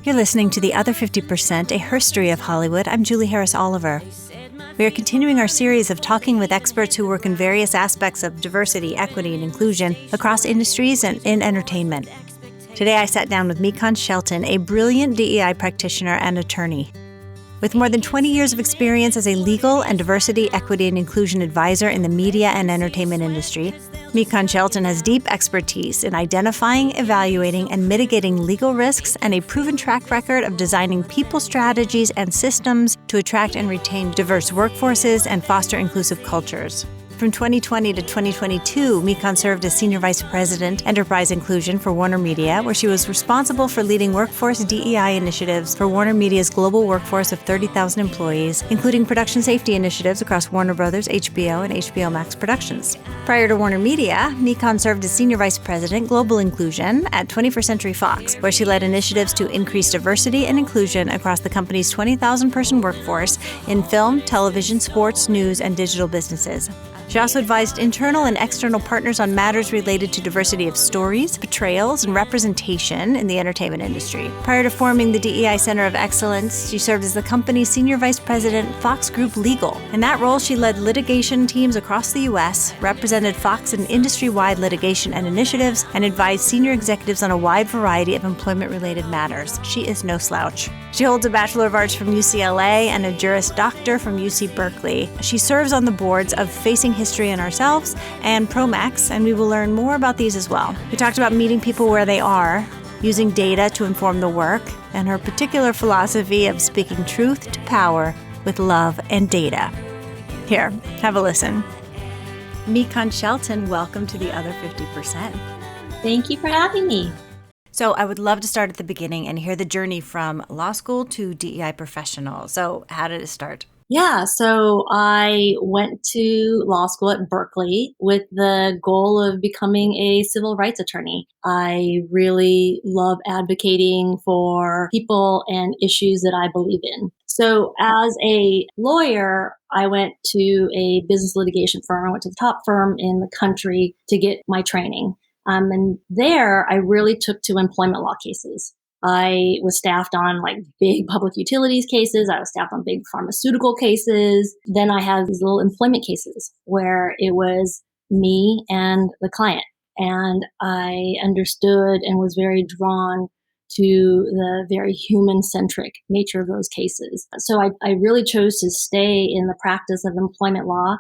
You're listening to The Other 50%, a history of Hollywood. I'm Julie Harris Oliver. We are continuing our series of talking with experts who work in various aspects of diversity, equity, and inclusion across industries and in entertainment. Today I sat down with MyKhanh Shelton, a brilliant DEI practitioner and attorney. With more than 20 years of experience as a legal and diversity, equity, and inclusion advisor in the media and entertainment industry, MyKhanh Shelton has deep expertise in identifying, evaluating, and mitigating legal risks and a proven track record of designing people strategies and systems to attract and retain diverse workforces and foster inclusive cultures. From 2020 to 2022, MyKhanh served as Senior Vice President, Enterprise Inclusion for WarnerMedia, where she was responsible for leading workforce DEI initiatives for WarnerMedia's global workforce of 30,000 employees, including production safety initiatives across Warner Brothers, HBO, and HBO Max productions. Prior to WarnerMedia, MyKhanh served as Senior Vice President, Global Inclusion at 21st Century Fox, where she led initiatives to increase diversity and inclusion across the company's 20,000-person workforce in film, television, sports, news, and digital businesses. She also advised internal and external partners on matters related to diversity of stories, portrayals, and representation in the entertainment industry. Prior to forming the DEI Center of Excellence, she served as the company's Senior Vice President, Fox Group Legal. In that role, she led litigation teams across the U.S., represented Fox in industry-wide litigation and initiatives, and advised senior executives on a wide variety of employment-related matters. She is no slouch. She holds a Bachelor of Arts from UCLA and a Juris Doctor from UC Berkeley. She serves on the boards of Facing History and Ourselves and Promax, and we will learn more about these as well. We talked about meeting people where they are, using data to inform the work, and her particular philosophy of speaking truth to power with love and data. Here, have a listen. MyKhanh Shelton, welcome to The Other 50%. Thank you for having me. So I would love to start at the beginning and hear the journey from law school to DEI professional. So how did it start? Yeah, so I went to law school at Berkeley with the goal of becoming a civil rights attorney. I really love advocating for people and issues that I believe in. So as a lawyer, I went to a business litigation firm. I went to the top firm in the country to get my training. And there I really took to employment law cases. I was staffed on big public utilities cases. I was staffed on big pharmaceutical cases. Then I had these little employment cases where it was me and the client. And I understood and was very drawn to the very human-centric nature of those cases. So I really chose to stay in the practice of employment law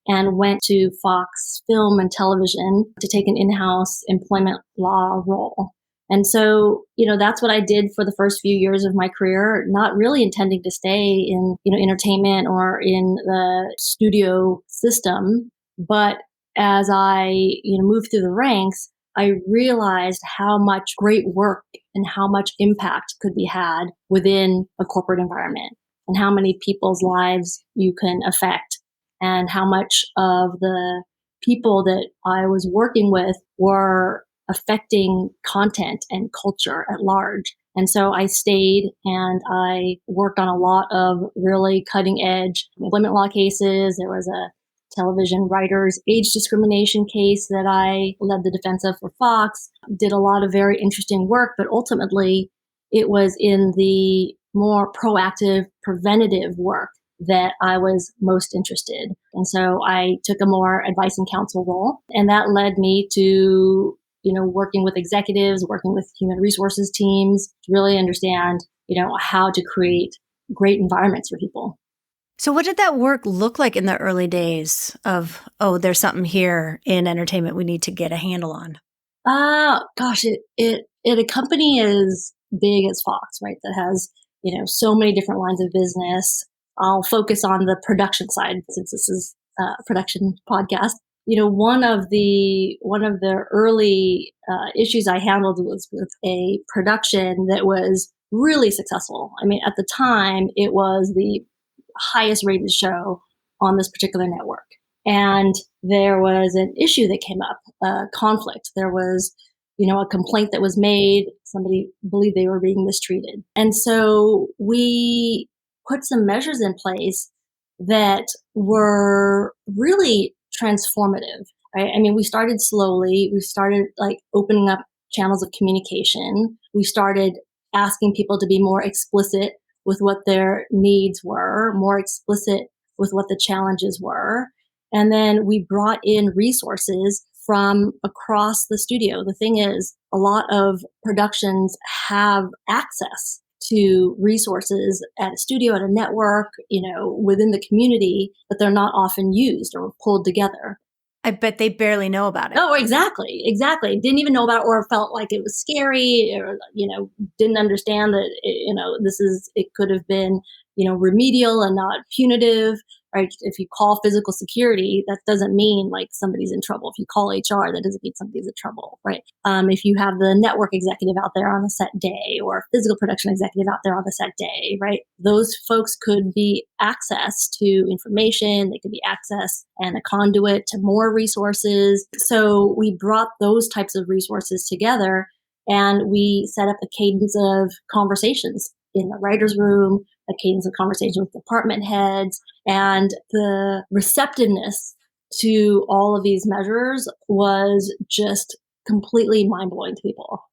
and went to Fox Film and Television to take an in-house employment law role. And so, that's what I did for the first few years of my career, not really intending to stay in, entertainment or in the studio system. But as I, moved through the ranks, I realized how much great work and how much impact could be had within a corporate environment and how many people's lives you can affect and how much of the people that I was working with were affecting content and culture at large. And so I stayed and I worked on a lot of really cutting edge employment law cases. There was a television writers age discrimination case that I led the defense of for Fox, did a lot of very interesting work, but ultimately it was in the more proactive, preventative work that I was most interested. And so I took a more advice and counsel role, and that led me to working with executives, working with human resources teams to really understand, how to create great environments for people. So what did that work look like in the early days of, there's something here in entertainment we need to get a handle on? It a company as big as Fox, right, that has, so many different lines of business. I'll focus on the production side since this is a production podcast. One of the early issues I handled was with a production that was really successful. I mean, at the time, it was the highest rated show on this particular network. And there was an issue that came up, a conflict. There was, a complaint that was made. Somebody believed they were being mistreated. And so we put some measures in place that were really transformative, right? I mean, we started slowly. We started opening up channels of communication. We started asking people to be more explicit with what their needs were, more explicit with what the challenges were. And then we brought in resources from across the studio. The thing is, a lot of productions have access to resources at a studio, at a network, within the community, but they're not often used or pulled together. I bet they barely know about it. Oh, exactly. Didn't even know about it, or felt like it was scary, or, didn't understand that, it could have been, remedial and not punitive, right? If you call physical security, that doesn't mean like somebody's in trouble. If you call HR, that doesn't mean somebody's in trouble, right? If you have the network executive out there on the set day, or physical production executive out there on the set day, right? Those folks could be access to information. They could be access and a conduit to more resources. So we brought those types of resources together, and we set up a cadence of conversations in the writer's room, a cadence of conversation with department heads, and the receptiveness to all of these measures was just completely mind-blowing to people.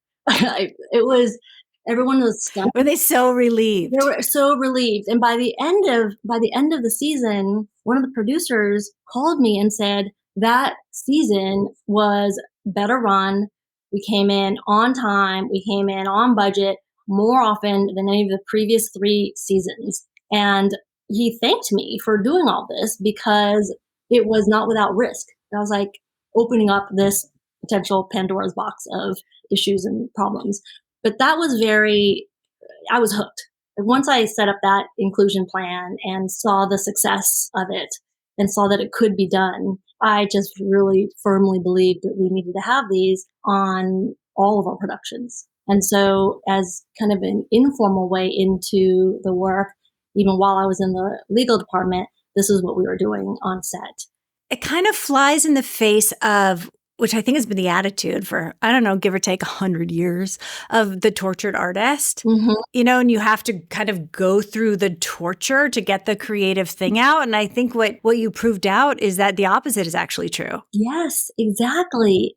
Everyone was stunned. Were they so relieved? They were so relieved. And by the end of the season, one of the producers called me and said that season was better run. We came in on time. We came in on budget more often than any of the previous 3 seasons. And he thanked me for doing all this because it was not without risk. I was like opening up this potential Pandora's box of issues and problems. But that was I was hooked. Once I set up that inclusion plan and saw the success of it and saw that it could be done, I just really firmly believed that we needed to have these on all of our productions. And so as kind of an informal way into the work, even while I was in the legal department, this is what we were doing on set. It kind of flies in the face of, which I think has been the attitude for, I don't know, give or take 100 years, of the tortured artist, and you have to kind of go through the torture to get the creative thing out. And I think what you proved out is that the opposite is actually true. Yes, exactly.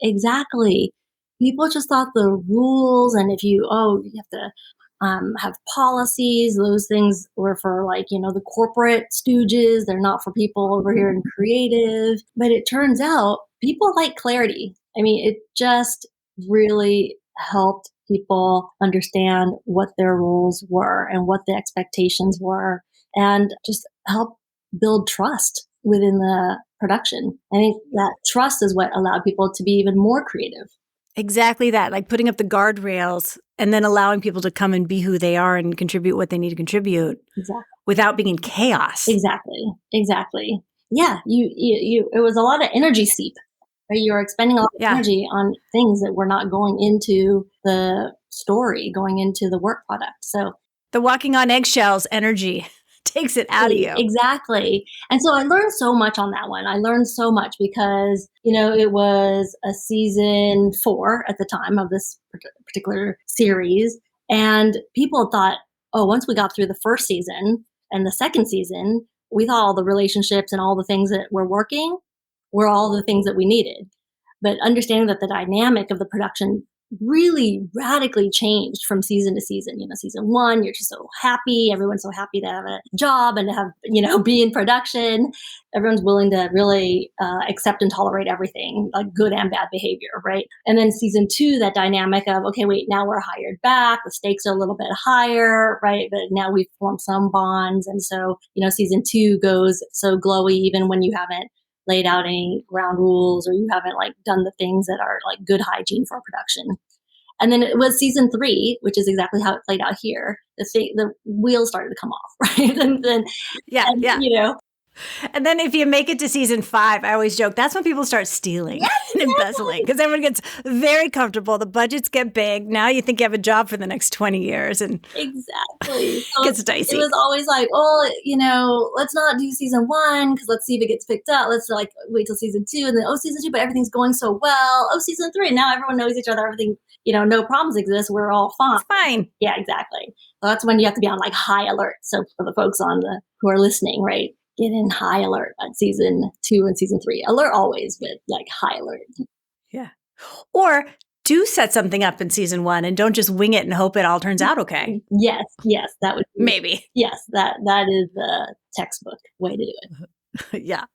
People just thought the rules, and if you have to have policies, those things were for the corporate stooges. They're not for people over here in creative. But it turns out people like clarity. I mean, it just really helped people understand what their roles were and what the expectations were, and just help build trust within the production. I think that trust is what allowed people to be even more creative. Exactly that, like putting up the guardrails and then allowing people to come and be who they are and contribute what they need to contribute without being in chaos. Exactly. Yeah, it was a lot of energy seep. Right? You were expending a lot of energy on things that were not going into the story, going into the work product. So the walking on eggshells energy takes it out of you. Exactly. And so I learned so much on that one. I learned so much because, it was a season 4 at the time of this particular series. And people thought, once we got through the first season and the second season, we thought all the relationships and all the things that were working were all the things that we needed. But understanding that the dynamic of the production really radically changed from season to season. Season 1, you're just so happy. Everyone's so happy to have a job and to have, be in production. Everyone's willing to really accept and tolerate everything, like good and bad behavior, right? And then season 2, that dynamic of, okay, wait, now we're hired back. The stakes are a little bit higher, right? But now we've formed some bonds. And so, season 2 goes so glowy even when you haven't laid out any ground rules or you haven't done the things that are good hygiene for production. And then it was season 3, which is exactly how it played out here. The wheels started to come off, right? and And then if you make it to season 5, I always joke, that's when people start stealing and embezzling because everyone gets very comfortable. The budgets get big. Now you think you have a job for the next 20 years. And exactly. So it gets dicey. It was always let's not do season 1 because let's see if it gets picked up. Let's wait till season 2 and then, season 2, but everything's going so well. Season 3, now everyone knows each other. Everything, no problems exist. We're all fine. It's fine. Yeah, exactly. So that's when you have to be on high alert. So for the folks who are listening, right? Get in high alert at season 2 and season 3. Alert always, but high alert. Yeah. Or do set something up in season 1 and don't just wing it and hope it all turns out okay. Yes, that would be, maybe. Yes, that is the textbook way to do it. Yeah.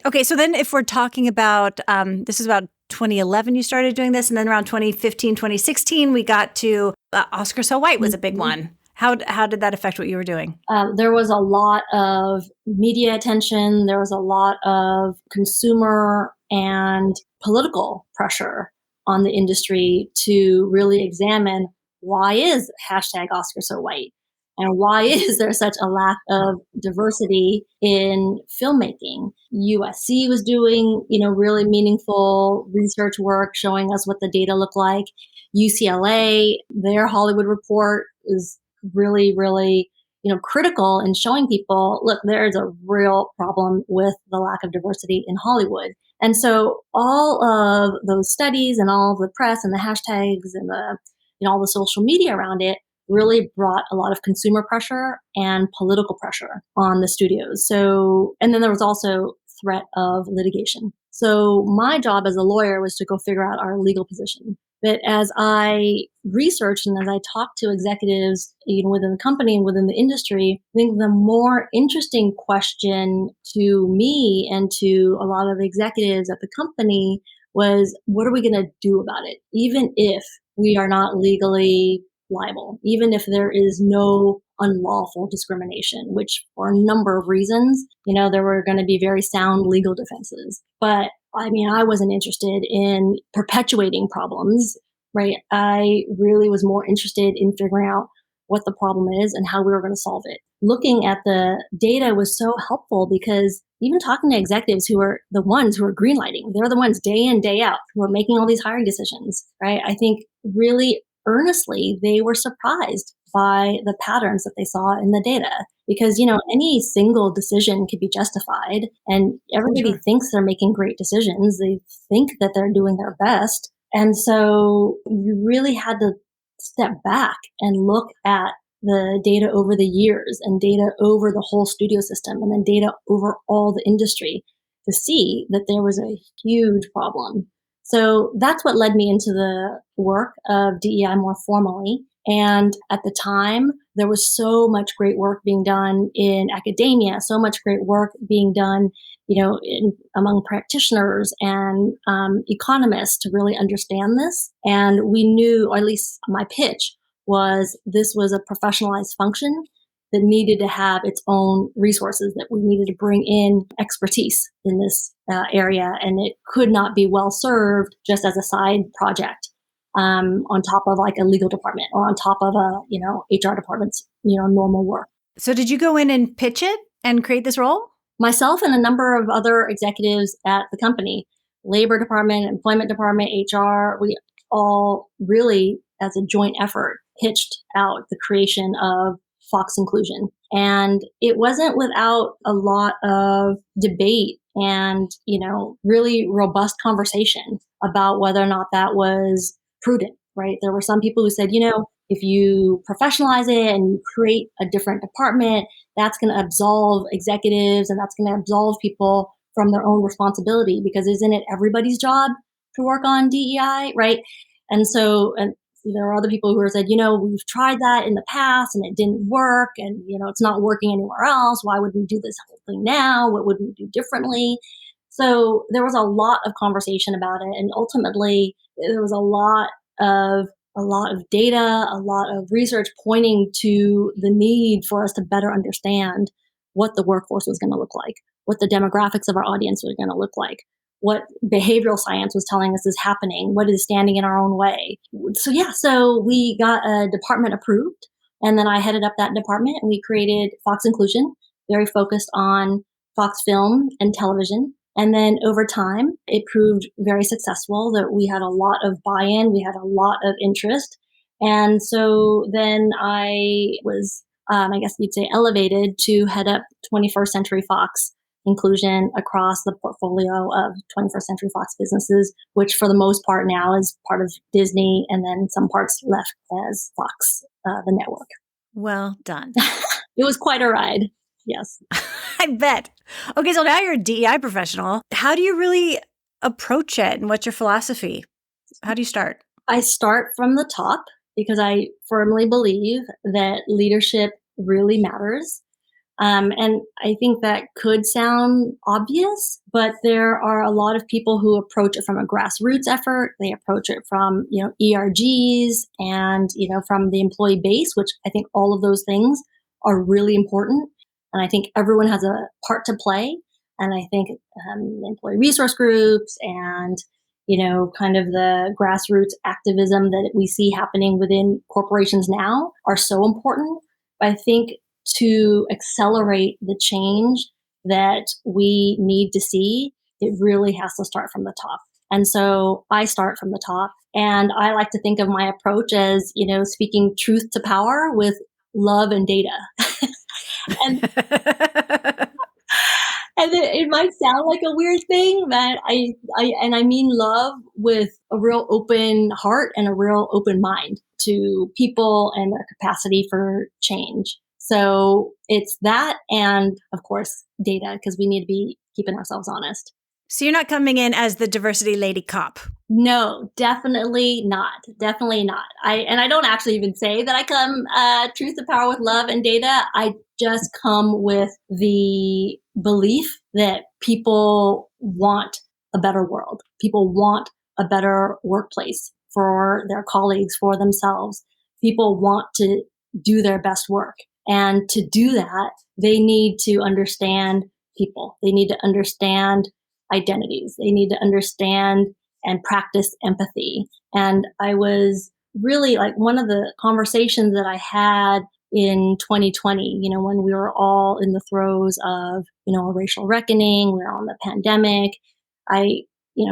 Okay, so then if we're talking about, this is about 2011 you started doing this, and then around 2015, 2016, we got to Oscar So White was a big one. How did that affect what you were doing? There was a lot of media attention. There was a lot of consumer and political pressure on the industry to really examine why is hashtag Oscar So White? And why is there such a lack of diversity in filmmaking? USC was doing, really meaningful research work showing us what the data looked like. UCLA, their Hollywood report is really, really, critical in showing people, look, there's a real problem with the lack of diversity in Hollywood. And so all of those studies and all of the press and the hashtags and all the social media around it really brought a lot of consumer pressure and political pressure on the studios. So, and then there was also threat of litigation. So my job as a lawyer was to go figure out our legal position. But as I researched and as I talked to executives, within the company and within the industry, I think the more interesting question to me and to a lot of the executives at the company was, what are we going to do about it? Even if we are not legally liable, even if there is no unlawful discrimination, which for a number of reasons, there were going to be very sound legal defenses. But I wasn't interested in perpetuating problems, right? I really was more interested in figuring out what the problem is and how we were going to solve it. Looking at the data was so helpful because even talking to executives who are the ones who are greenlighting, they're the ones day in, day out who are making all these hiring decisions, right? I think really earnestly, they were surprised by the patterns that they saw in the data because, any single decision could be justified and everybody thinks they're making great decisions. They think that they're doing their best. And so you really had to step back and look at the data over the years and data over the whole studio system and then data over all the industry to see that there was a huge problem. So that's what led me into the work of DEI more formally. And at the time, there was so much great work being done in academia, so much great work being done, among practitioners and economists to really understand this. And we knew, or at least my pitch was, this was a professionalized function that needed to have its own resources, that we needed to bring in expertise in this area, and it could not be well served just as a side project on top of like a legal department or on top of a HR department's normal work. So did you go in and pitch it and create this role? Myself and a number of other executives at the company, labor department, employment department, HR, we all really, as a joint effort, pitched out the creation of Fox inclusion. And it wasn't without a lot of debate and, really robust conversation about whether or not that was prudent, right? There were some people who said, if you professionalize it and you create a different department, that's going to absolve executives and that's going to absolve people from their own responsibility, because isn't it everybody's job to work on DEI, right? And so, there are other people who have said, we've tried that in the past and it didn't work, and, it's not working anywhere else. Why would we do this whole thing now? What would we do differently? So there was a lot of conversation about it. And ultimately, there was a lot of data, a lot of research pointing to the need for us to better understand what the workforce was going to look like, what the demographics of our audience was going to look like, what behavioral science was telling us is happening, what is standing in our own way. So we got a department approved, and then I headed up that department, and we created Fox Inclusion, very focused on Fox film and television. And then over time, it proved very successful, that we had a lot of buy-in, we had a lot of interest. And so then I was, I guess you'd say, elevated to head up 21st Century Fox inclusion across the portfolio of 21st Century Fox businesses, which for the most part now is part of Disney, and then some parts left as Fox, the network. Well done. It was quite a ride. Yes. I bet. Okay, so now you're a DEI professional. How do you really approach it, and what's your philosophy? How do you start? I start from the top because I firmly believe that leadership really matters. And I think that could sound obvious, but there are a lot of people who approach it from a grassroots effort. They approach it from, ERGs and, from the employee base, which I think all of those things are really important. And I think everyone has a part to play. And I think employee resource groups and, kind of the grassroots activism that we see happening within corporations now are so important. But I think to accelerate the change that we need to see, it really has to start from the top. And so I start from the top. And I like to think of my approach as, speaking truth to power with love and data. and and it might sound like a weird thing that I mean love with a real open heart and a real open mind to people and their capacity for change. So it's that, and of course, data, because we need to be keeping ourselves honest. So you're not coming in as the diversity lady cop? No, definitely not. Definitely not. I don't actually even say that I come truth to power with love and data. I just come with the belief that people want a better world. People want a better workplace for their colleagues, for themselves. People want to do their best work. And to do that, they need to understand people. They need to understand identities. They need to understand and practice empathy. And I was really like one of the conversations that I had in 2020, when we were all in the throes of, a racial reckoning, we were on the pandemic. I,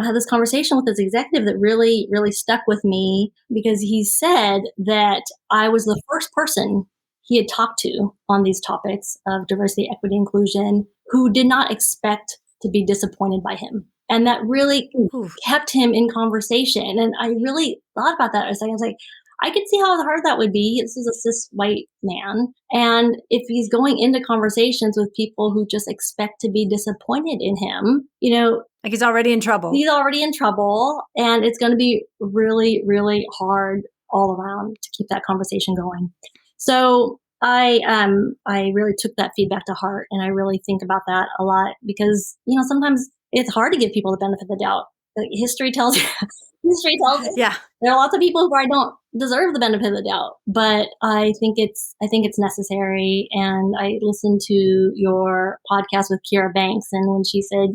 had this conversation with this executive that really, really stuck with me because he said that I was the first person he had talked to on these topics of diversity, equity, inclusion, who did not expect to be disappointed by him. And that really kept him in conversation. And I really thought about that. I was like, I could see how hard that would be. This is a cis white man. And if he's going into conversations with people who just expect to be disappointed in him, like he's already in trouble. He's already in trouble. And it's going to be really, really hard all around to keep that conversation going. So I really took that feedback to heart, and I really think about that a lot because, sometimes it's hard to give people the benefit of the doubt. History tells us yeah. There are lots of people who I don't deserve the benefit of the doubt, but I think it's necessary. And I listened to your podcast with Kira Banks, and when she said,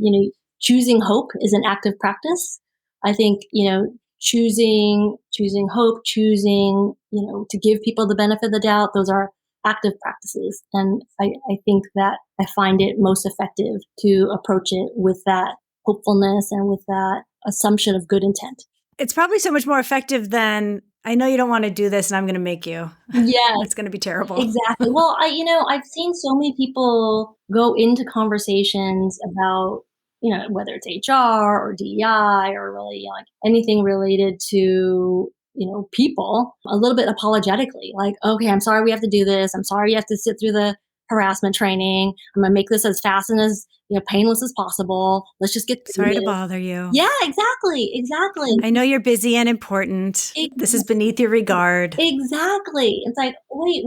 choosing hope is an active practice. I think, choosing hope, choosing, to give people the benefit of the doubt, those are active practices. And I think that I find it most effective to approach it with that hopefulness and with that assumption of good intent. It's probably so much more effective than, I know you don't want to do this and I'm going to make you. Yeah. It's going to be terrible. Exactly. Well, I've seen so many people go into conversations about, whether it's HR or DEI or really like anything related to, people a little bit apologetically, like, okay, I'm sorry we have to do this. I'm sorry you have to sit through the harassment training. I'm going to make this as fast and as painless as possible. Let's just get sorry to bother you. Yeah, exactly. I know you're busy and important. This is beneath your regard. Exactly. It's like, wait,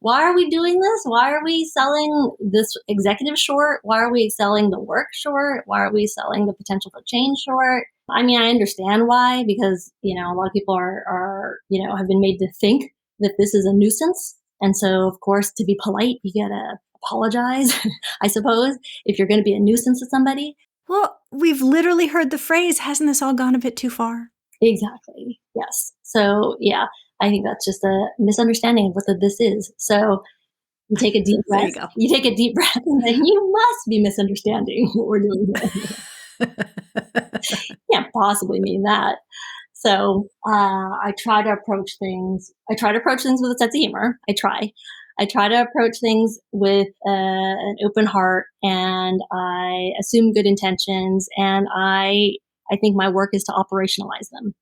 why are we doing this? Why are we selling this executive short? Why are we selling the work short? Why are we selling the potential for change short? I mean, I understand why, because, a lot of people are have been made to think that this is a nuisance. And so, of course, to be polite, you gotta apologize, I suppose, if you're going to be a nuisance to somebody. Well, we've literally heard the phrase, hasn't this all gone a bit too far? Exactly. Yes. So, yeah, I think that's just a misunderstanding of what this is. So you take a deep breath. There you go. You take a deep breath and then you must be misunderstanding what we're doing here. Can't possibly mean that. So I try to approach things with a sense of humor. I try to approach things with an open heart, and I assume good intentions, and I think my work is to operationalize them.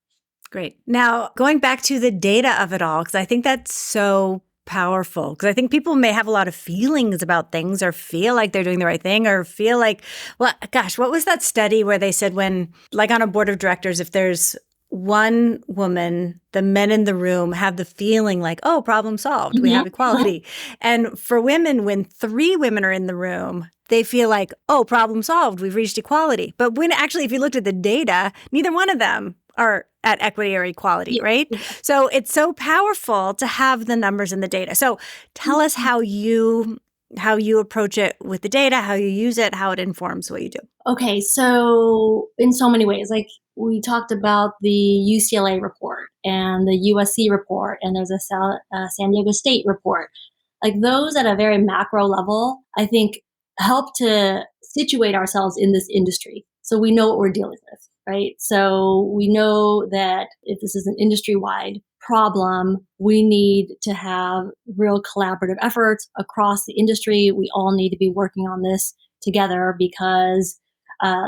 Great. Now, going back to the data of it all, because I think that's so powerful, because I think people may have a lot of feelings about things or feel like they're doing the right thing or feel like, well, gosh, what was that study where they said when, like on a board of directors, if there's one woman, the men in the room have the feeling like, oh, problem solved. We have equality. And for women, when 3 women are in the room, they feel like, oh, problem solved. We've reached equality. But when actually, if you looked at the data, neither one of them are at equity or equality, right? So it's so powerful to have the numbers and the data. So tell us how you approach it with the data, how you use it, how it informs what you do. Okay, so in so many ways, like we talked about the UCLA report and the USC report, and there's a San Diego State report. Like those at a very macro level, I think help to situate ourselves in this industry so we know what we're dealing with, right? So we know that if this is an industry-wide problem, we need to have real collaborative efforts across the industry. We all need to be working on this together because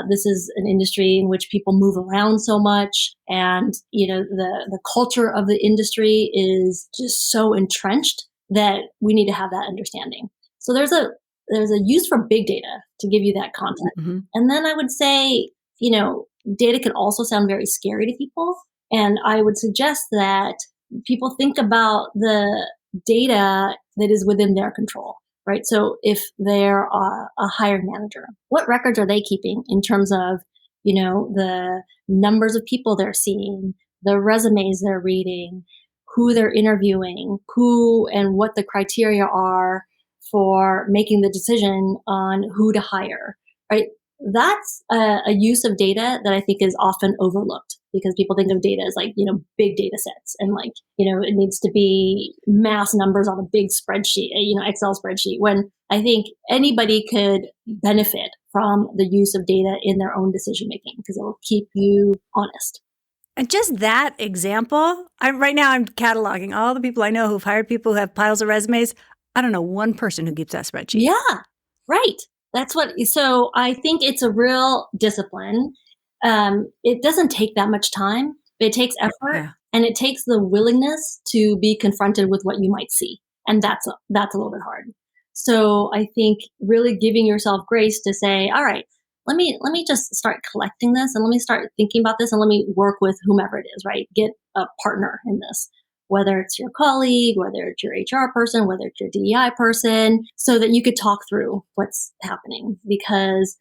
this is an industry in which people move around so much, and the culture of the industry is just so entrenched that we need to have that understanding. So there's a use for big data to give you that context. And then I would say, data can also sound very scary to people, and I would suggest that people think about the data that is within their control. Right. So if they're a hiring manager, what records are they keeping in terms of, the numbers of people they're seeing, the resumes they're reading, who they're interviewing, who and what the criteria are for making the decision on who to hire, right? That's a use of data that I think is often overlooked because people think of data as like, big data sets and like, it needs to be mass numbers on a big spreadsheet, Excel spreadsheet, when I think anybody could benefit from the use of data in their own decision making because it will keep you honest. And just that example, right now I'm cataloging all the people I know who've hired people who have piles of resumes. I don't know one person who keeps that spreadsheet. Yeah, right. So I think it's a real discipline. It doesn't take that much time, but it takes effort and it takes the willingness to be confronted with what you might see. And that's a little bit hard. So I think really giving yourself grace to say, all right, let me just start collecting this and let me start thinking about this and let me work with whomever it is, right? Get a partner in this, whether it's your colleague, whether it's your HR person, whether it's your DEI person, so that you could talk through what's happening. Because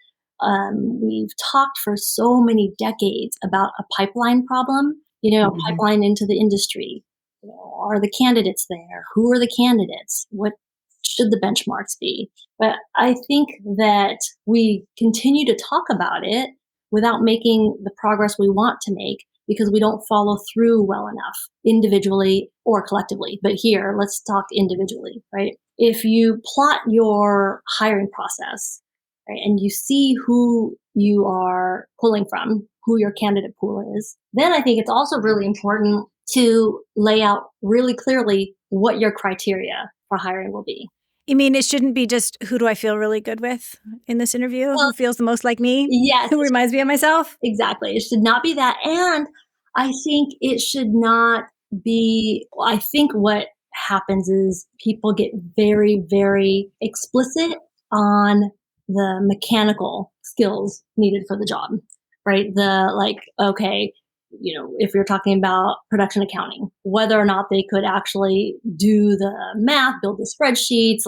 we've talked for so many decades about a pipeline problem, a pipeline into the industry. Are the candidates there? Who are the candidates? What should the benchmarks be? But I think that we continue to talk about it without making the progress we want to make because we don't follow through well enough individually or collectively. But here, let's talk individually, right? If you plot your hiring process, right, and you see who you are pulling from, who your candidate pool is, then I think it's also really important to lay out really clearly what your criteria for hiring will be. You mean it shouldn't be just who do I feel really good with in this interview? Well, who feels the most like me? Yes. Who reminds me of myself? Exactly. It should not be that. And I think it should not be, I think what happens is people get very, very explicit on the mechanical skills needed for the job, right? Okay, if you're talking about production accounting, whether or not they could actually do the math, build the spreadsheets,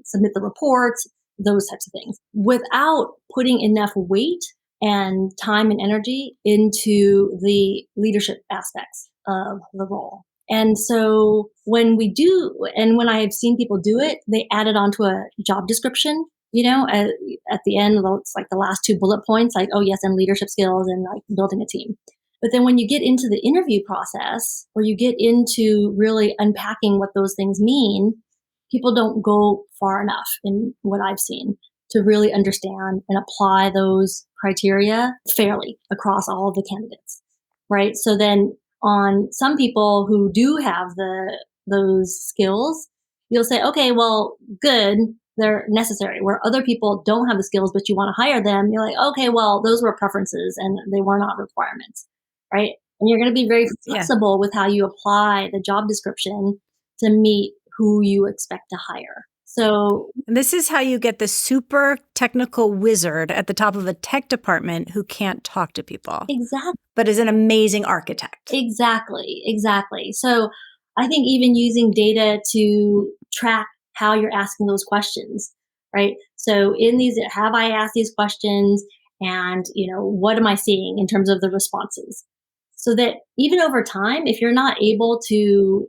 submit the reports, those types of things, without putting enough weight and time and energy into the leadership aspects of the role. And so when when I have seen people do it, they add it onto a job description, at the end, it's like the last 2 bullet points, like, oh yes, and leadership skills and like building a team. But then when you get into the interview process or you get into really unpacking what those things mean, people don't go far enough in what I've seen to really understand and apply those criteria fairly across all of the candidates, right? So then on some people who do have those skills, you'll say, okay, well, good, they're necessary. Where other people don't have the skills, but you want to hire them, you're like, okay, well, those were preferences and they were not requirements, right? And you're going to be very flexible with how you apply the job description to meet who you expect to hire. So And this is how you get the super technical wizard at the top of a tech department who can't talk to people, exactly. but is an amazing architect. Exactly. So I think even using data to track how you're asking those questions, right? So in these, have I asked these questions, and what am I seeing in terms of the responses? So that even over time, if you're not able to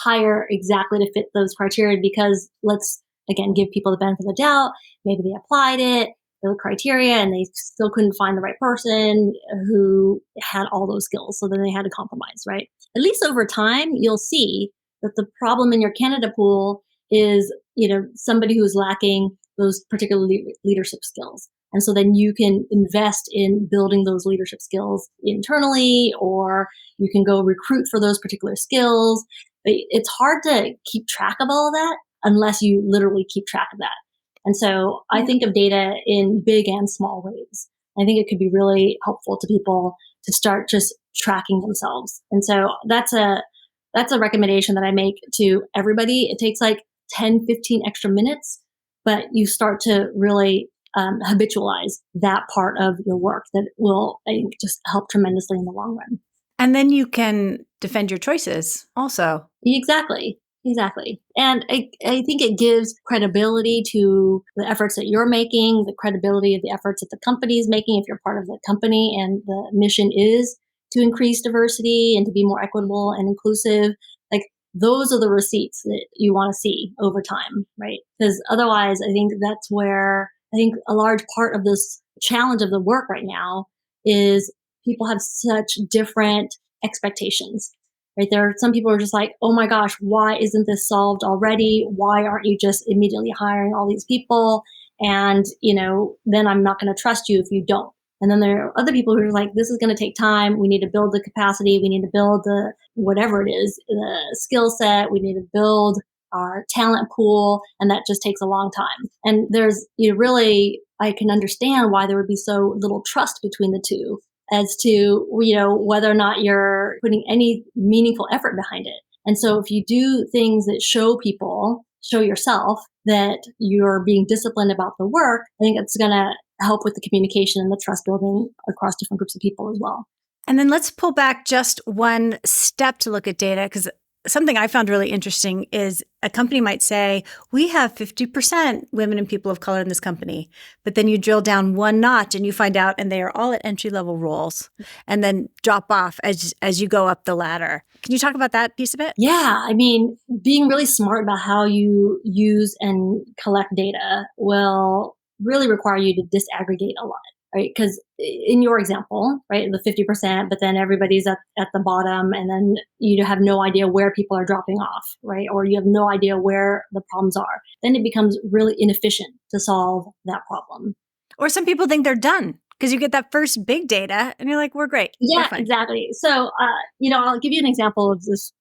hire exactly to fit those criteria, because let's again give people the benefit of the doubt, maybe they applied it, the criteria, and they still couldn't find the right person who had all those skills. So then they had to compromise, right? At least over time, you'll see that the problem in your candidate pool is, somebody who's lacking those particular leadership skills. And so then you can invest in building those leadership skills internally, or you can go recruit for those particular skills. But it's hard to keep track of all of that unless you literally keep track of that. And so I think of data in big and small ways. I think it could be really helpful to people to start just tracking themselves. And so that's a recommendation that I make to everybody. It takes like 10, 15 extra minutes, but you start to really habitualize that part of your work that will, I think, just help tremendously in the long run. And then you can defend your choices also. Exactly. And I think it gives credibility to the efforts that you're making, the credibility of the efforts that the company is making if you're part of the company and the mission is to increase diversity and to be more equitable and inclusive. Like, those are the receipts that you want to see over time, right? Because otherwise, I think that's where I think a large part of this challenge of the work right now is people have such different expectations. Right, there are some people who are just like, oh my gosh, why isn't this solved already? Why aren't you just immediately hiring all these people? And, then I'm not going to trust you if you don't. And then there are other people who are like, this is going to take time. We need to build the capacity. We need to build the whatever it is, the skill set. We need to build our talent pool. And that just takes a long time. And there's, really, I can understand why there would be so little trust between the two as to, whether or not you're putting any meaningful effort behind it. And so if you do things that show yourself that you're being disciplined about the work, I think it's going to help with the communication and the trust building across different groups of people as well. And then let's pull back just one step to look at data, because something I found really interesting is a company might say, we have 50% women and people of color in this company. But then you drill down one notch and you find out, and they are all at entry-level roles, and then drop off as you go up the ladder. Can you talk about that piece of it? Yeah. I mean, being really smart about how you use and collect data will really require you to disaggregate a lot. Right? Because in your example, right, the 50%, but then everybody's at the bottom, and then you have no idea where people are dropping off, right? Or you have no idea where the problems are. Then it becomes really inefficient to solve that problem. Or some people think they're done because you get that first big data and you're like, we're great. Yeah, exactly. So, I'll give you an example of this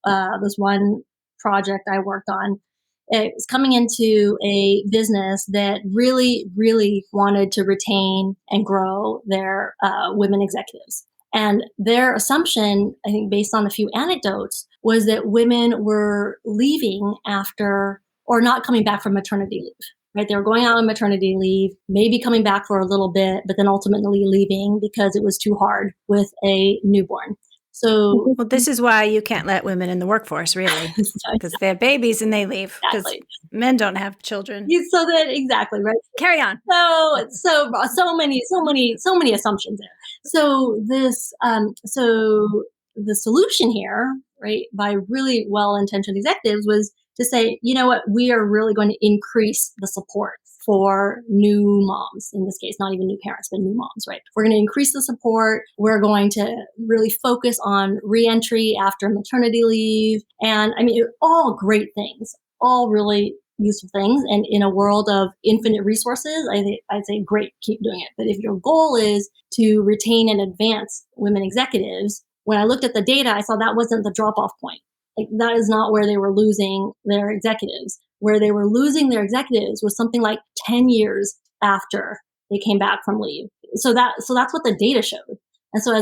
one project I worked on. It was coming into a business that really, really wanted to retain and grow their women executives. And their assumption, I think based on a few anecdotes, was that women were leaving after or not coming back from maternity leave. Right? They were going out on maternity leave, maybe coming back for a little bit, but then ultimately leaving because it was too hard with a newborn. So, well, this is why you can't let women in the workforce, really, because they have babies and they leave. Because men don't have children. So that exactly right. Carry on. So many assumptions there. So this, the solution here, right, by really well-intentioned executives was to say, you know what, we are really going to increase the support for new moms, in this case, not even new parents, but new moms, right? We're going to increase the support. We're going to really focus on reentry after maternity leave. And I mean, all great things, all really useful things. And in a world of infinite resources, I'd say, great, keep doing it. But if your goal is to retain and advance women executives, when I looked at the data, I saw that wasn't the drop-off point. Like, that is not where they were losing their executives. Where they were losing their executives was something like 10 years after they came back from leave. So that's what the data showed. And so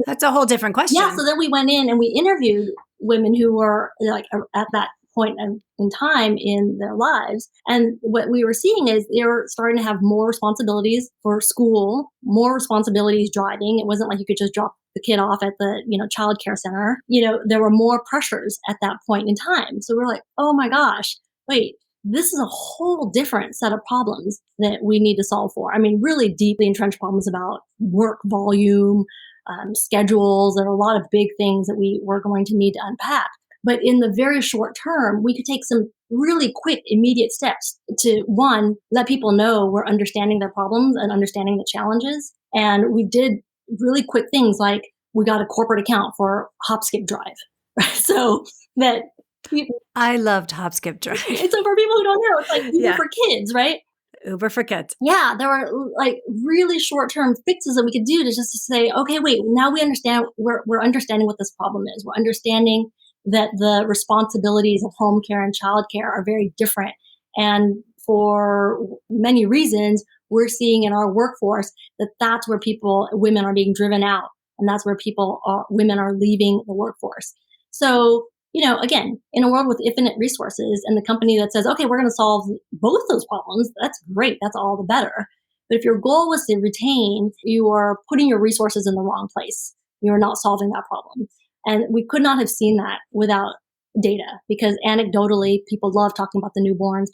that's a whole different question. Yeah. So then we went in and we interviewed women who were like at that point in time in their lives. And what we were seeing is they were starting to have more responsibilities for school, more responsibilities driving. It wasn't like you could just drop the kid off at the, child care center. There were more pressures at that point in time. So we're like, oh my gosh, wait, this is a whole different set of problems that we need to solve for. I mean, really deeply entrenched problems about work volume, schedules. There are a lot of big things that we were going to need to unpack. But in the very short term, we could take some really quick, immediate steps to, one, let people know we're understanding their problems and understanding the challenges. And we did really quick things like we got a corporate account for Hop Skip Drive, right? So that I loved Hop Skip Drive. It's for people who don't know, it's like Uber for kids, right? Uber for kids. Yeah, there were like really short-term fixes that we could do to just to say, okay, wait, now we understand, we're understanding what this problem is. We're understanding that the responsibilities of home care and child care are very different. And for many reasons, we're seeing in our workforce that that's where women are being driven out. And that's where women are leaving the workforce. So, again, in a world with infinite resources and the company that says, okay, we're going to solve both those problems, that's great. That's all the better. But if your goal was to retain, you are putting your resources in the wrong place. You're not solving that problem. And we could not have seen that without data, because anecdotally, people love talking about the newborns.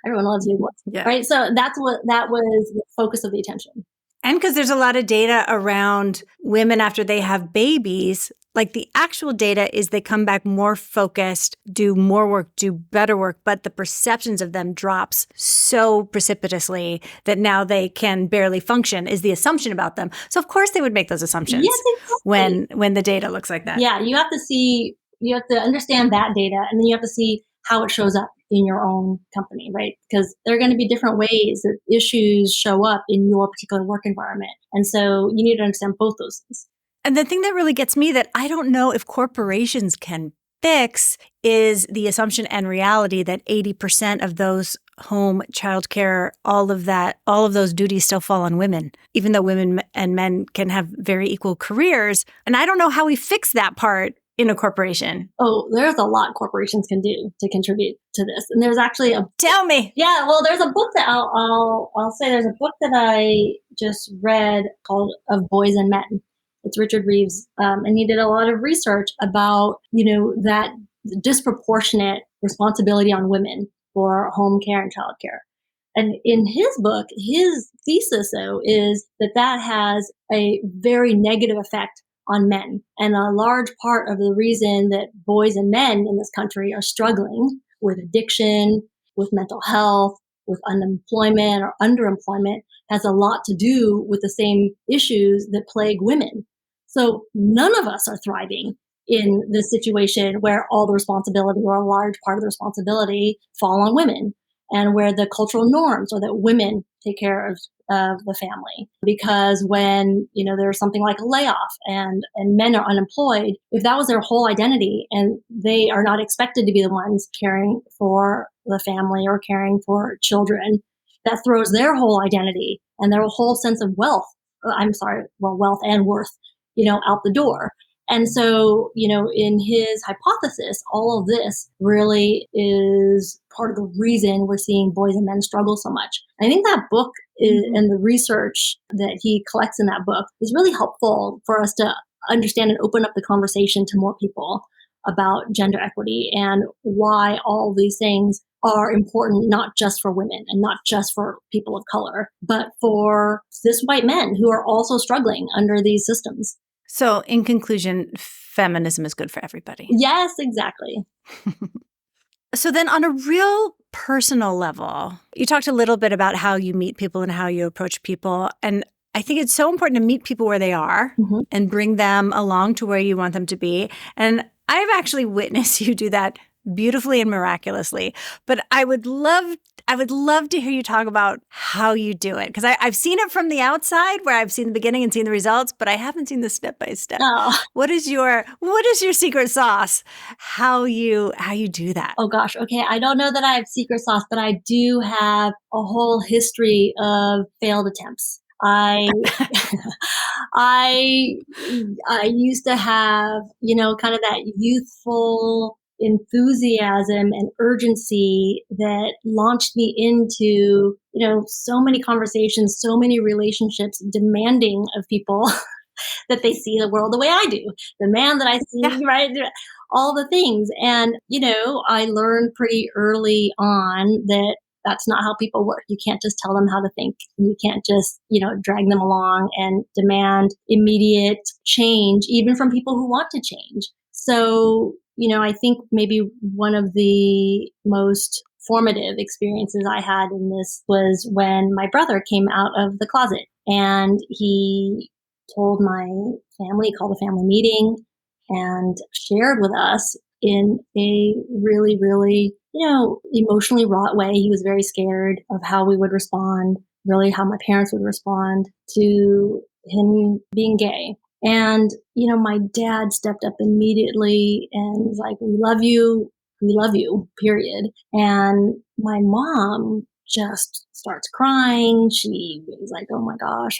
Everyone loves newborns, right? So that was the focus of the attention. And because there's a lot of data around women after they have babies, like the actual data is they come back more focused, do more work, do better work, but the perceptions of them drops so precipitously that now they can barely function is the assumption about them. So of course they would make those assumptions. Yes, exactly. when the data looks like that. Yeah, you have to understand that data, and then you have to see how it shows up in your own company, right? Because there are going to be different ways that issues show up in your particular work environment. And so you need to understand both those things. And the thing that really gets me that I don't know if corporations can fix is the assumption and reality that 80% of those home, childcare, all of those duties still fall on women, even though women and men can have very equal careers. And I don't know how we fix that part in a corporation. Oh, there's a lot corporations can do to contribute to this. And there's actually Tell me. Yeah, well, there's a book that I'll say there's a book that I just read called Of Boys and Men. It's Richard Reeves, and he did a lot of research about, that disproportionate responsibility on women for home care and child care. And in his book, his thesis, though, is that has a very negative effect on men. And a large part of the reason that boys and men in this country are struggling with addiction, with mental health, with unemployment or underemployment has a lot to do with the same issues that plague women. So none of us are thriving in this situation where all the responsibility or a large part of the responsibility fall on women, and where the cultural norms are that women take care of the family. Because when, there's something like a layoff and men are unemployed, if that was their whole identity and they are not expected to be the ones caring for the family or caring for children, that throws their whole identity and their whole sense of wealth and worth, out the door. And so, in his hypothesis, all of this really is part of the reason we're seeing boys and men struggle so much. I think that book and the research that he collects in that book is really helpful for us to understand and open up the conversation to more people about gender equity and why all these things are important, not just for women and not just for people of color, but for cis white men who are also struggling under these systems. So in conclusion, feminism is good for everybody. Yes, exactly. So then on a real personal level, you talked a little bit about how you meet people and how you approach people. And I think it's so important to meet people where they are and bring them along to where you want them to be. And I've actually witnessed you do that beautifully and miraculously. But I would love to hear you talk about how you do it, because I've seen it from the outside, where I've seen the beginning and seen the results, but I haven't seen the step by step. Oh. What is your secret sauce? How you do that? Oh gosh, okay. I don't know that I have secret sauce, but I do have a whole history of failed attempts. I used to have, kind of that youthful enthusiasm and urgency that launched me into, so many conversations, so many relationships demanding of people that they see the world the way I do, the man that I Yeah. see, right? All the things. And, I learned pretty early on that that's not how people work. You can't just tell them how to think. You can't just, drag them along and demand immediate change, even from people who want to change. So, I think maybe one of the most formative experiences I had in this was when my brother came out of the closet and he told my family, called a family meeting, and shared with us in a really, really, emotionally wrought way. He was very scared of how we would respond, really how my parents would respond to him being gay. And, my dad stepped up immediately and was like, we love you, period. And my mom just starts crying. She was like, oh my gosh,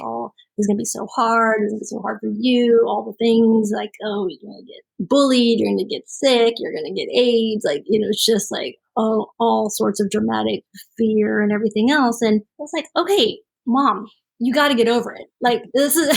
it's going to be so hard. It's going to be so hard for you. All the things like, oh, you're going to get bullied. You're going to get sick. You're going to get AIDS. Like, it's just like all sorts of dramatic fear and everything else. And I was like, okay, mom, you got to get over it. Like this is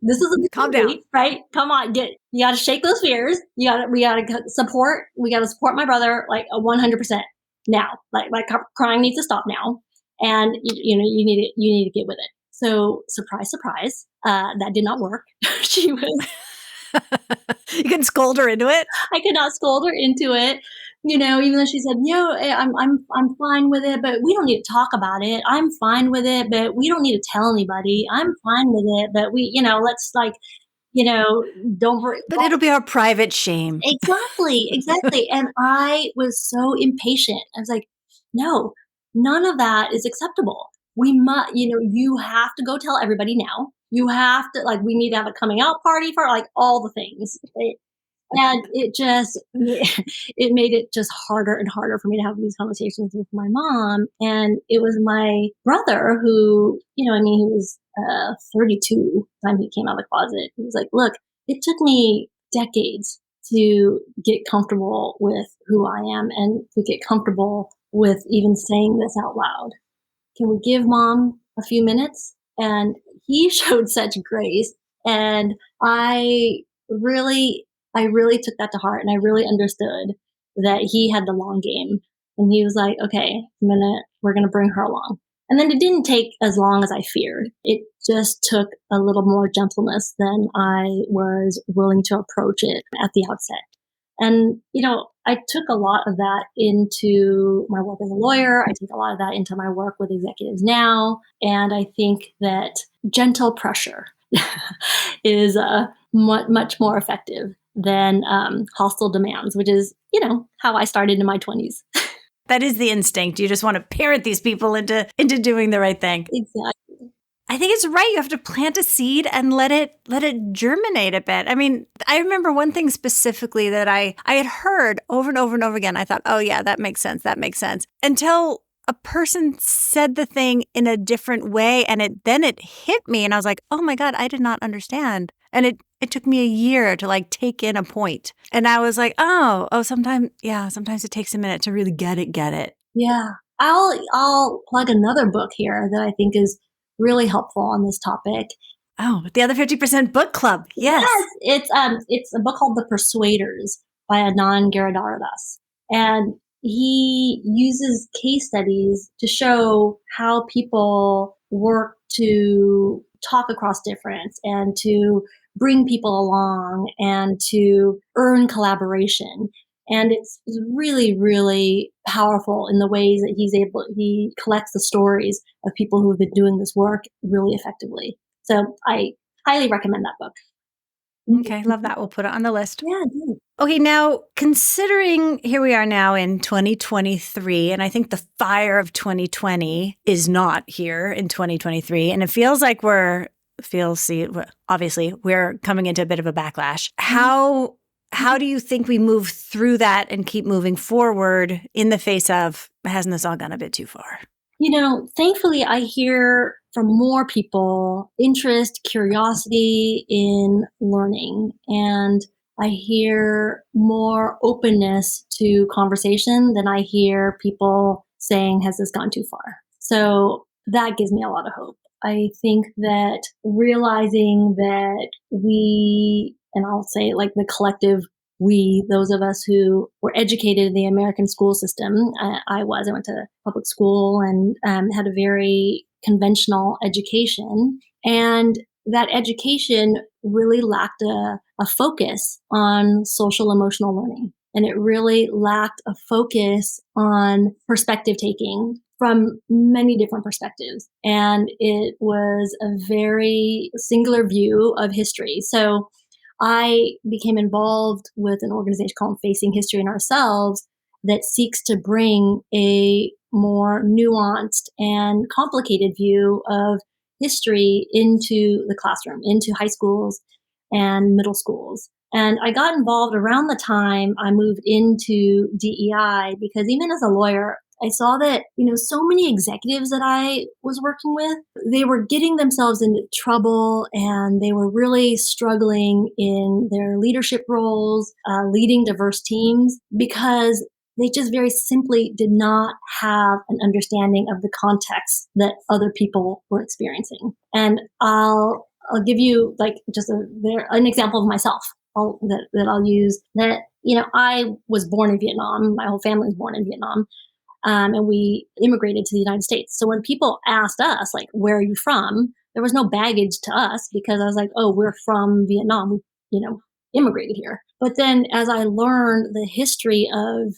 this is a Calm down, right? Come on, you got to shake those fears. We got to support. We got to support my brother like 100% now. Like crying needs to stop now, and you need to get with it. So surprise, surprise, that did not work. She was. You can scold her into it. I could not scold her into it. Even though she said, I'm fine with it, but we don't need to talk about it. I'm fine with it, but we don't need to tell anybody. I'm fine with it, but let's don't worry. But it'll be our private shame. Exactly, exactly. And I was so impatient. I was like, no, none of that is acceptable. We must, you have to go tell everybody now. You have to, we need to have a coming out party for all the things. And it made it just harder and harder for me to have these conversations with my mom. And it was my brother who, he was 32 time he came out of the closet. He was like, look, it took me decades to get comfortable with who I am and to get comfortable with even saying this out loud. Can we give mom a few minutes? And he showed such grace. And I really took that to heart, and I really understood that he had the long game. And he was like, okay, we're going to bring her along. And then it didn't take as long as I feared. It just took a little more gentleness than I was willing to approach it at the outset. And, I took a lot of that into my work as a lawyer. I take a lot of that into my work with executives now. And I think that gentle pressure is much more effective than hostile demands, which is, how I started in my 20s. That is the instinct. You just want to parent these people into doing the right thing. Exactly. I think it's right. You have to plant a seed and let it germinate a bit. I mean, I remember one thing specifically that I had heard over and over and over again. I thought, oh yeah, that makes sense. That makes sense. Until a person said the thing in a different way, and it hit me, and I was like, oh my God, I did not understand. And it took me a year to take in a point. And I was like, oh, sometimes it takes a minute to really get it. Yeah. I'll plug another book here that I think is really helpful on this topic. Oh, the other 50% book club. Yes. It's a book called The Persuaders by Anand Giridharadas. And he uses case studies to show how people work to talk across difference and to bring people along and to earn collaboration. And it's really, really powerful in the ways that he collects the stories of people who have been doing this work really effectively. So I highly recommend that book. Okay, love that. We'll put it on the list. Yeah, I do. Okay, now considering here we are now in 2023, and I think the fire of 2020 is not here in 2023, and it feels like obviously we're coming into a bit of a backlash. How do you think we move through that and keep moving forward in the face of, hasn't this all gone a bit too far? Thankfully, I hear from more people interest, curiosity in learning. And I hear more openness to conversation than I hear people saying, has this gone too far? So that gives me a lot of hope. I think that realizing that we, and I'll say like the collective we, those of us who were educated in the American school system, I went to public school and had a very conventional education. And that education really lacked a focus on social emotional learning. And it really lacked a focus on perspective taking from many different perspectives. And it was a very singular view of history. So I became involved with an organization called Facing History in Ourselves that seeks to bring a more nuanced and complicated view of history into the classroom, into high schools and middle schools. And I got involved around the time I moved into DEI because even as a lawyer, I saw that, so many executives that I was working with, they were getting themselves into trouble and they were really struggling in their leadership roles, leading diverse teams because they just very simply did not have an understanding of the context that other people were experiencing. And I'll give you like just an example of myself that I'll use that, I was born in Vietnam. My whole family was born in Vietnam. And we immigrated to the United States. So when people asked us, like, where are you from? There was no baggage to us because I was like, oh, we're from Vietnam. We, immigrated here. But then as I learned the history of,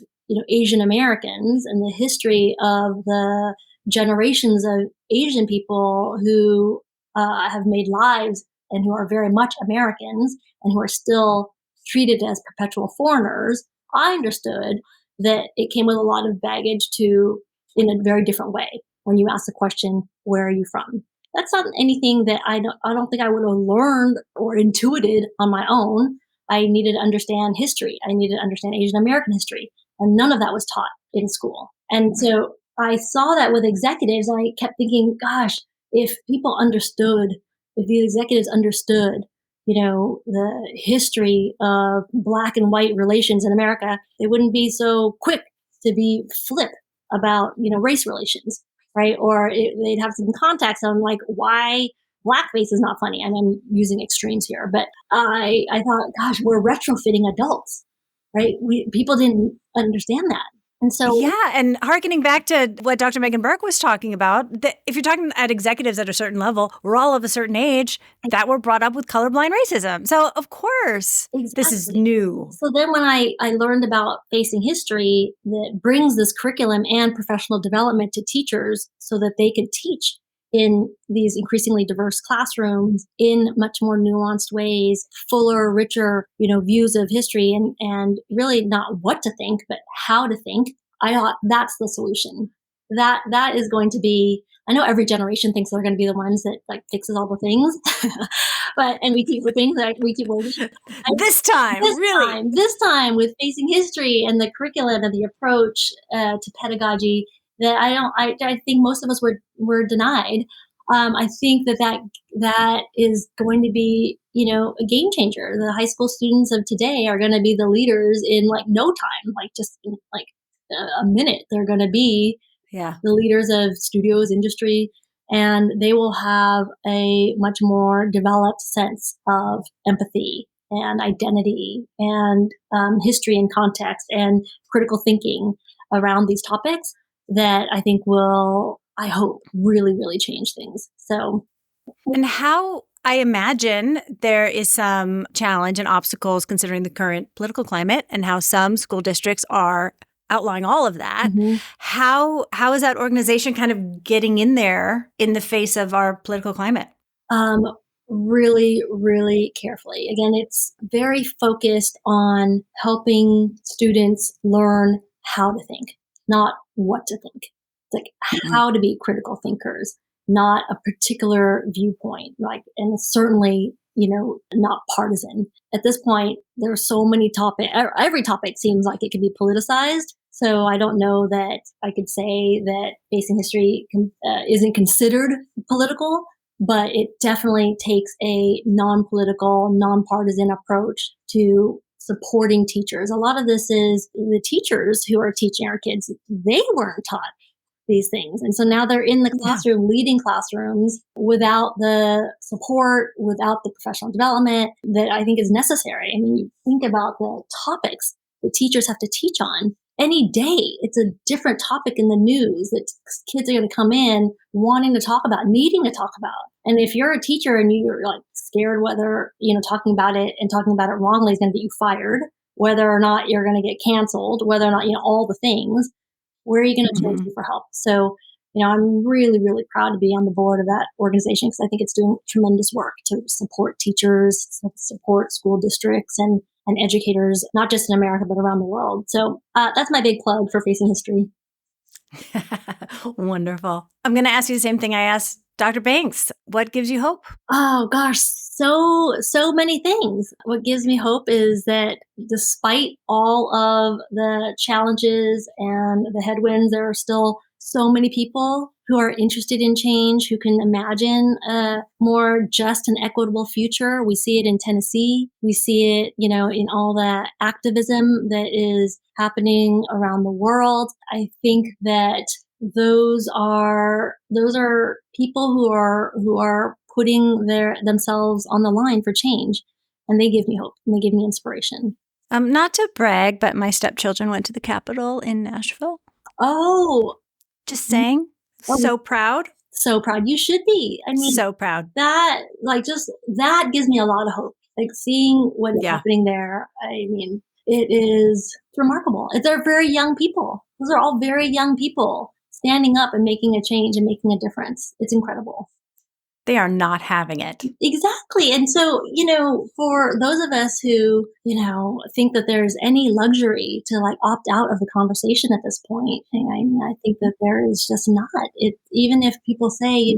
Asian Americans and the history of the generations of Asian people who have made lives and who are very much Americans and who are still treated as perpetual foreigners, I understood that it came with a lot of baggage in a very different way when you ask the question, where are you from? That's not anything that I don't think I would have learned or intuited on my own. I needed to understand history. I needed to understand Asian American history. And none of that was taught in school. And so I saw that with executives, and I kept thinking, gosh, if these executives understood the history of Black and white relations in America, they wouldn't be so quick to be flip about, race relations, right? Or they'd have some context on like why blackface is not funny. I mean, I'm using extremes here, but I thought, gosh, we're retrofitting adults, right? People didn't understand that. And so, yeah, and hearkening back to what Dr. Megan Burke was talking about, that if you're talking at executives at a certain level, we're all of a certain age that were brought up with colorblind racism. So, of course, This is new. So then when I learned about Facing History that brings this curriculum and professional development to teachers so that they could teach in these increasingly diverse classrooms in much more nuanced ways, fuller, richer, views of history and really not what to think, but how to think. I thought that's the solution. That is going to be, I know every generation thinks they're going to be the ones that like fixes all the things, and we keep working. This time with Facing History and the curriculum and the approach to pedagogy that I think most of us were denied. I think that is going to be, a game changer. The high school students of today are going to be the leaders in like no time, like just in like a minute. They're going to be the leaders of studios, industry, and they will have a much more developed sense of empathy and identity and history and context and critical thinking around these topics that I think will, I hope, really, really change things. So, and how I imagine there is some challenge and obstacles considering the current political climate and how some school districts are outlining all of that. Mhm. How is that organization kind of getting in there in the face of our political climate? Really, really carefully. Again, it's very focused on helping students learn how to think, not what to think. It's like how to be critical thinkers, not a particular viewpoint, and certainly, not partisan. At this point, there are so many topics. Every topic seems like it can be politicized. So I don't know that I could say that Facing History isn't considered political, but it definitely takes a non-political, non-partisan approach to supporting teachers. A lot of this is the teachers who are teaching our kids. They weren't taught these things. And so now they're in the classroom, leading classrooms without the support, without the professional development that I think is necessary. I mean, you think about the topics that teachers have to teach on. Any day, it's a different topic in the news that kids are going to come in wanting to talk about, needing to talk about. And if you're a teacher and you're like scared whether, talking about it wrongly is going to get you fired, whether or not you're going to get canceled, whether or not, all the things, where are you going to turn to for help? So, I'm really, really proud to be on the board of that organization because I think it's doing tremendous work to support teachers, support school districts and educators, not just in America, but around the world. So that's my big plug for Facing History. Wonderful. I'm going to ask you the same thing I asked Dr. Banks. What gives you hope? Oh, gosh, so many things. What gives me hope is that despite all of the challenges and the headwinds, there are still so many people who are interested in change, who can imagine a more just and equitable future. We see it in Tennessee. We see it, in all the activism that is happening around the world. I think that those are people who are putting themselves on the line for change, and they give me hope and they give me inspiration. Not to brag, but my stepchildren went to the Capitol in Nashville. Oh, just saying. So proud. So proud. You should be. I mean, so proud. That gives me a lot of hope. Like seeing what is happening there. I mean, it is remarkable. They're very young people. Those are all very young people standing up and making a change and making a difference. It's incredible. They are not having it. Exactly. And so, for those of us who, think that there's any luxury to opt out of the conversation at this point, I think that there is just not. Even if people say,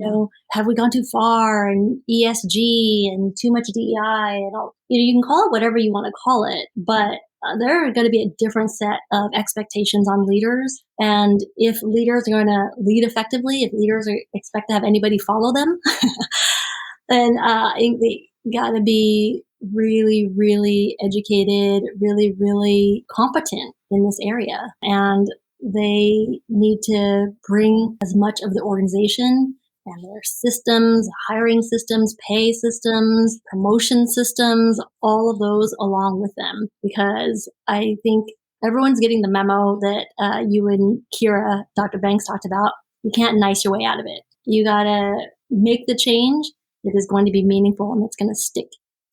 have we gone too far and ESG and too much DEI and all, you can call it whatever you want to call it, but there are going to be a different set of expectations on leaders. And if leaders are going to lead effectively, if leaders expect to have anybody follow them, then I think they got to be really, really educated, really, really competent in this area. And they need to bring as much of the organization and their systems, hiring systems, pay systems, promotion systems, all of those along with them. Because I think everyone's getting the memo that you and Kira, Dr. Banks talked about. You can't nice your way out of it. You got to make the change that is going to be meaningful and that's going to stick.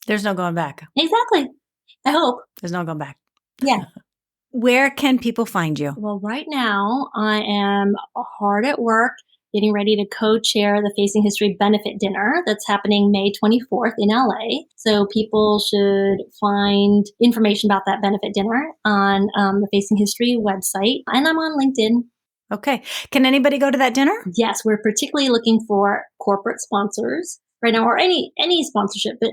There's no going back. Exactly. I hope. There's no going back. Yeah. Where can people find you? Well, right now I am hard at work getting ready to co-chair the Facing History Benefit Dinner that's happening May 24th in LA. So people should find information about that benefit dinner on the Facing History website. And I'm on LinkedIn. Okay. Can anybody go to that dinner? Yes, we're particularly looking for corporate sponsors right now, or any sponsorship. But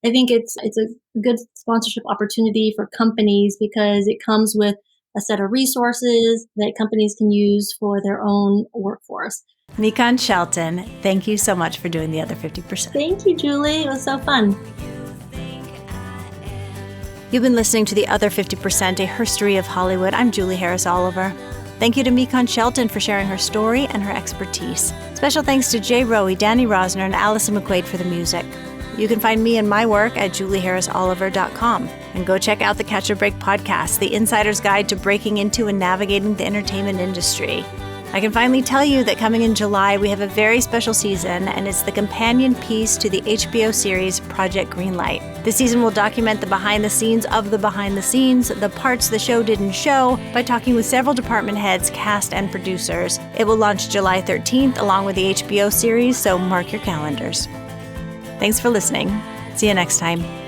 I think it's a good sponsorship opportunity for companies because it comes with a set of resources that companies can use for their own workforce. MyKhanh Shelton, thank you so much for doing The Other 50%. Thank you, Julie. It was so fun. You've been listening to The Other 50%, a history of Hollywood. I'm Julie Harris Oliver. Thank you to MyKhanh Shelton for sharing her story and her expertise. Special thanks to Jay Rowe, Danny Rosner, and Allison McQuaid for the music. You can find me and my work at julieharrisoliver.com. And go check out the Catch a Break podcast, the insider's guide to breaking into and navigating the entertainment industry. I can finally tell you that coming in July, we have a very special season, and it's the companion piece to the HBO series Project Greenlight. This season will document the behind the scenes of the behind the scenes, the parts the show didn't show, by talking with several department heads, cast, and producers. It will launch July 13th along with the HBO series, so mark your calendars. Thanks for listening. See you next time.